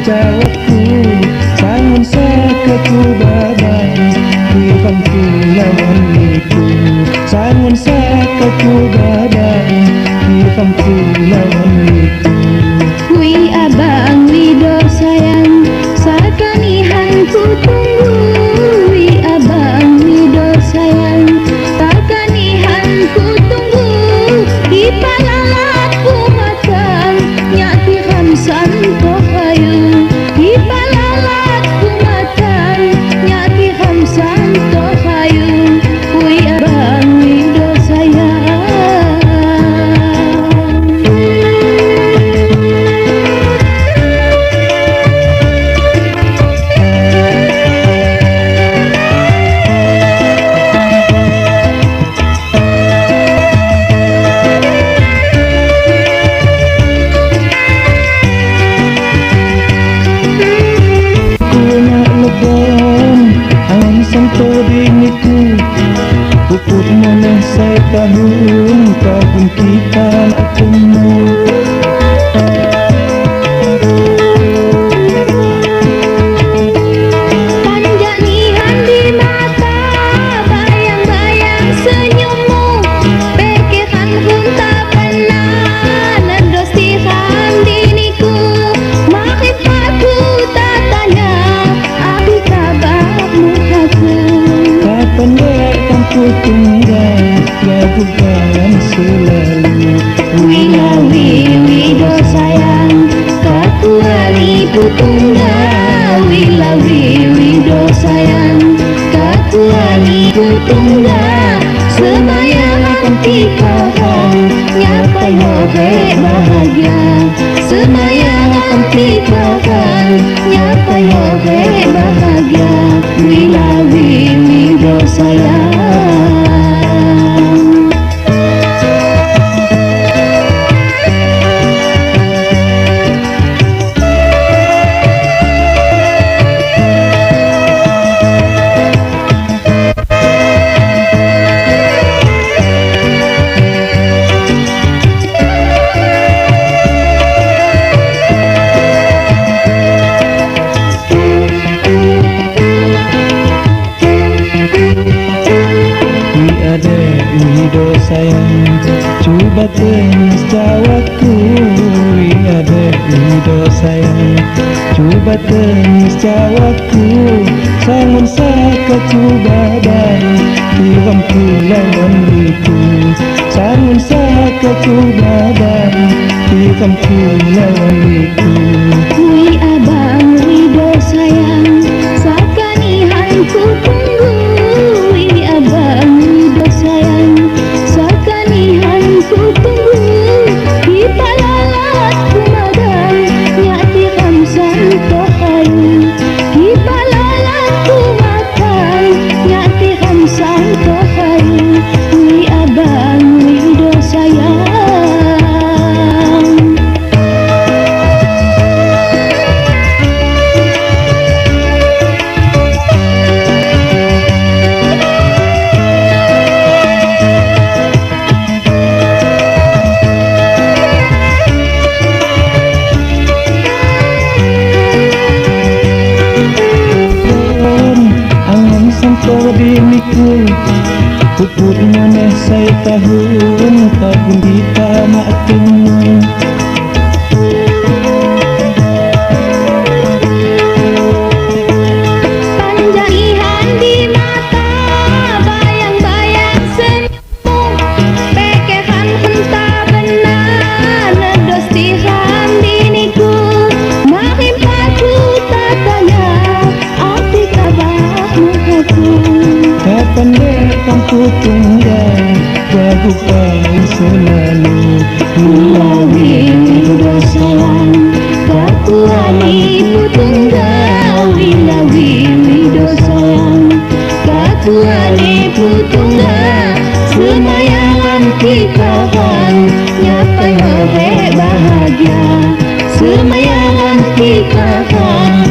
jawaku sangun sakaku badan kifanku lawanku sangun sakaku badan kifanku lawanku. Wi abang wido sayang sakanihan ku tunggu. Wi abang wido sayang sakanihan ku tunggu. Di palalatku matang nyati khamsan tohayu. Di palalatku matang nyati khamsan tohayu. Wi abang wido sayang. Santo diniku puput maneh saya tahun kagum kita akumu. Panjanihan di mata bayang-bayang senyummu. Pekehan hunta pernah nerdostihan diniku. Makhifatu tatanya abi kabarmu aku. Kapan datang ku tunggal ragukan selalu. Wilawi wido sayang kakuali putunggal. Wilawi wido sayang kakuali putunggal. Semayang akan tikahan nyapai hobe bahagia. Semayang akan tikahan nyapai hobe bahagia. Wilawi wido sayang. Wido sayang coba tenis jawaku. Ada wido sayang coba tenis jawaku. Sangun sakaku badan kiramku lawan itu. Sangun sakaku badan kiramku lawan itu. Wi abang wido sayang sakanihan ku tunggu. Wi abang wido sayang sakanihan ku tunggu. Di palalatku madang nyati khamsan tohayu. Di palalatku matang nyati khamsan tohayu. Wi abang wido sayang. Santo diniku puput maneh saya tahun kagum kita maktimu. Panjanihan di mata bayang-bayang senyummu. Pekehan henta benar nerdostihan diniku. Makhifatu tatanya arti kabarmu aku. Kapan datang ku tunggal ragukan selalu. Wilawi wido sayang kakuali putunggal. Wilawi wido sayang kakuali putunggal. Semayangan tikahan nyapai hobe bahagia. Semayangan tikahan